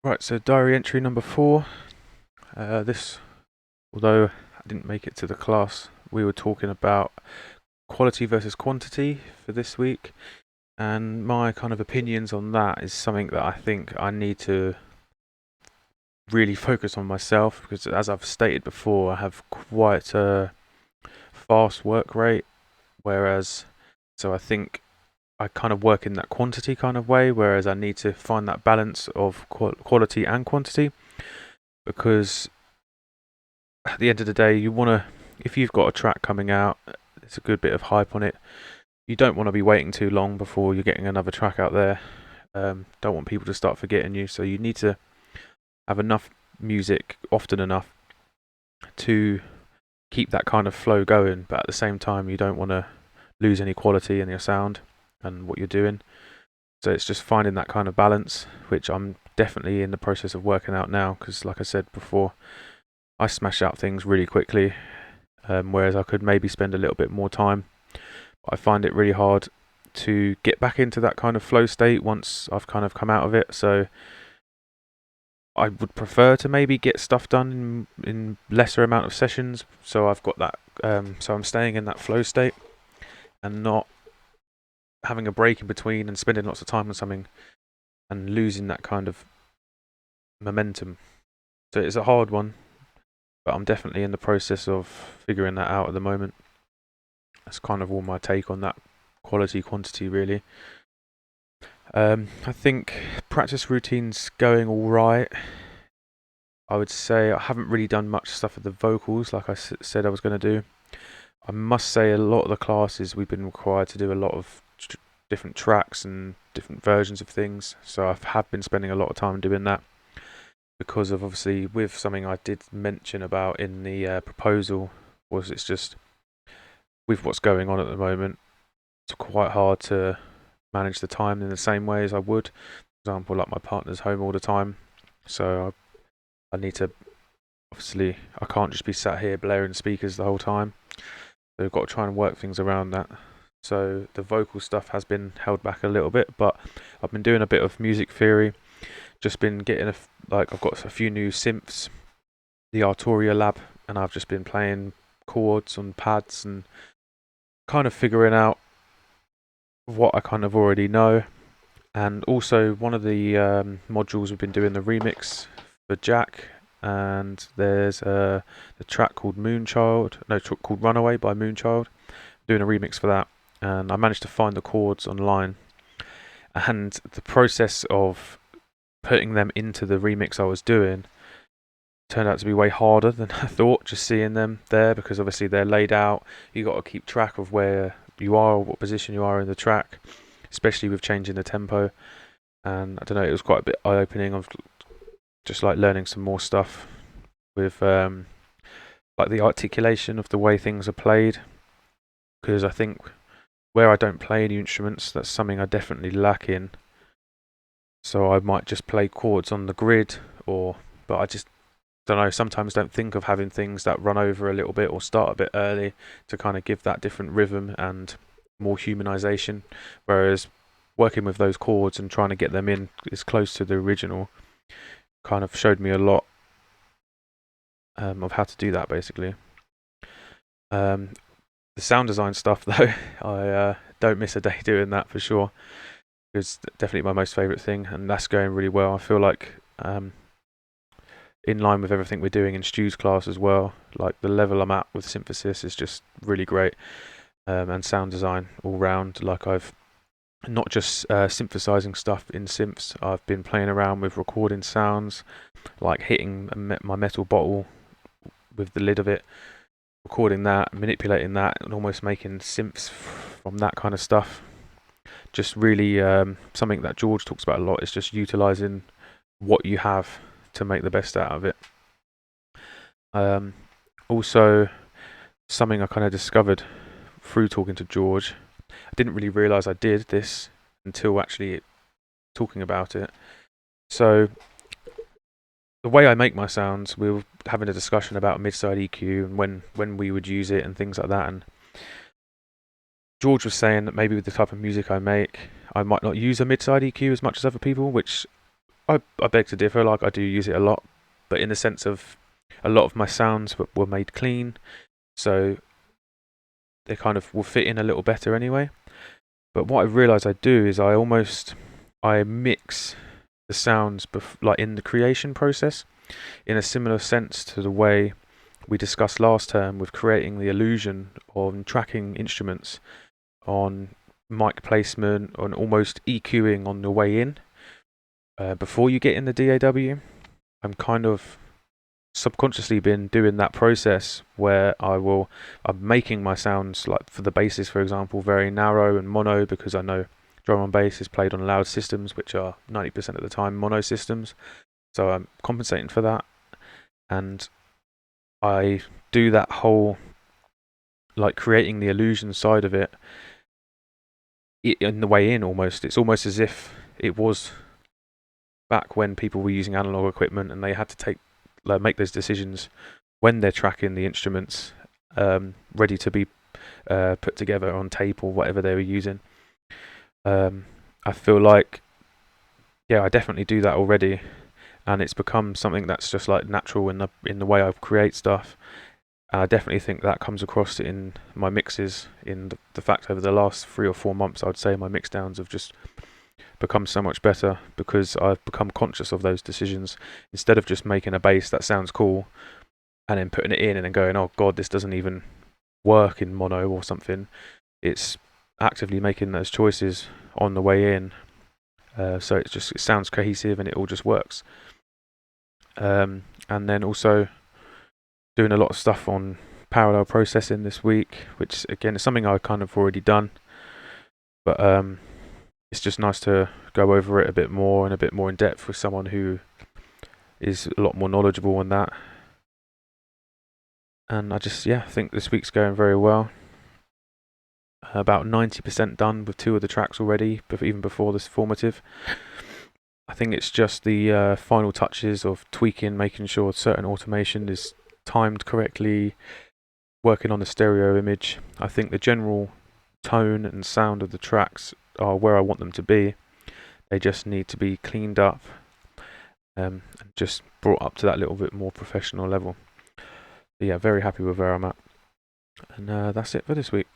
Right, so diary entry number 4. Although I didn't make it to the class, we were talking about quality versus quantity for this week, and my kind of opinions on that is something that I think I need to really focus on myself because, as I've stated before, I have quite a fast work rate, whereas, so I think I kind of work in that quantity kind of way, whereas I need to find that balance of quality and quantity because at the end of the day, if you've got a track coming out, there's a good bit of hype on it. You don't want to be waiting too long before you're getting another track out there. Don't want people to start forgetting you, so you need to have enough music often enough to keep that kind of flow going, but at the same time, you don't want to lose any quality in your sound and what you're doing. So it's just finding that kind of balance, which I'm definitely in the process of working out now, because like I said before, I smash out things really quickly, whereas I could maybe spend a little bit more time. I find it really hard to get back into that kind of flow state once I've kind of come out of it. So I would prefer to maybe get stuff done in lesser amount of sessions. So I've got that. So I'm staying in that flow state and not having a break in between and spending lots of time on something and losing that kind of momentum. So it's a hard one, but I'm definitely in the process of figuring that out at the moment. That's kind of all my take on that quality quantity, really. I think practice routine's going all right. I would say I haven't really done much stuff with the vocals like I said I was going to do. I must say a lot of the classes we've been required to do a lot of different tracks and different versions of things, so I have been spending a lot of time doing that because of obviously with something I did mention about in the proposal was it's just with what's going on at the moment, it's quite hard to manage the time in the same way as I would. For example, like my partner's home all the time, so I need to, obviously, I can't just be sat here blaring speakers the whole time. So I've got to try and work things around that. So the vocal stuff has been held back a little bit, but I've been doing a bit of music theory. Just been getting I've got a few new synths, the Arturia Lab, and I've just been playing chords on pads and kind of figuring out what I kind of already know. And also one of the modules we've been doing the remix for Jack, and there's the track called called Runaway by Moonchild. Doing a remix for that, and I managed to find the chords online. And the process of putting them into the remix I was doing turned out to be way harder than I thought. Just seeing them there, because obviously they're laid out. You got to keep track of where you are, what position you are in the track, especially with changing the tempo. And I don't know, it was quite a bit eye-opening. Of just like learning some more stuff with like the articulation of the way things are played, because I think where I don't play any instruments, that's something I definitely lack in. So I might just play chords on the grid, but I just don't know. Sometimes don't think of having things that run over a little bit or start a bit early to kind of give that different rhythm and more humanization. Whereas working with those chords and trying to get them in as close to the original kind of showed me a lot of how to do that, basically. The sound design stuff, though, I don't miss a day doing that for sure. It's definitely my most favourite thing, and that's going really well. I feel like in line with everything we're doing in Stu's class as well. Like the level I'm at with synthesis is just really great, and sound design all round. Like I've not just synthesizing stuff in synths. I've been playing around with recording sounds, like hitting my metal bottle with the lid of it, recording that, manipulating that, and almost making synths from that kind of stuff. Just really something that George talks about a lot is just utilizing what you have to make the best out of it. Also, something I kind of discovered through talking to George, I didn't really realize I did this until actually talking about it. So the way I make my sounds, we were having a discussion about mid-side EQ and when we would use it and things like that. And George was saying that maybe with the type of music I make, I might not use a mid-side EQ as much as other people, which I beg to differ. Like, I do use it a lot, but in the sense of a lot of my sounds were made clean, so they kind of will fit in a little better anyway. But what I've realised I do is I mix the sounds like in the creation process, in a similar sense to the way we discussed last term with creating the illusion on tracking instruments, on mic placement, on almost EQing on the way in. Before you get in the DAW, I'm kind of subconsciously been doing that process where I'm making my sounds, like for the basses for example, very narrow and mono, because I know drum and bass is played on loud systems which are 90% of the time mono systems, so I'm compensating for that. And I do that whole, like, creating the illusion side of it in the way in. Almost, it's almost as if it was back when people were using analog equipment and they had to make those decisions when they're tracking the instruments, ready to be put together on tape or whatever they were using. I feel like, yeah, I definitely do that already, and it's become something that's just like natural in the way I create stuff. And I definitely think that comes across in my mixes, in the fact over the last 3 or 4 months, I would say my mix downs have just become so much better because I've become conscious of those decisions. Instead of just making a bass that sounds cool and then putting it in and then going, oh god, this doesn't even work in mono or something, it's actively making those choices on the way in, so it sounds cohesive and it all just works. And then also doing a lot of stuff on parallel processing this week, which again is something I've kind of already done, but it's just nice to go over it a bit more and a bit more in depth with someone who is a lot more knowledgeable on that. And I just, think this week's going very well. About 90% done with 2 of the tracks already, even before this formative. I think it's just the final touches of tweaking, making sure certain automation is timed correctly, working on the stereo image. I think the general tone and sound of the tracks are where I want them to be. They just need to be cleaned up, and just brought up to that little bit more professional level. But yeah, very happy with where I'm at. And that's it for this week.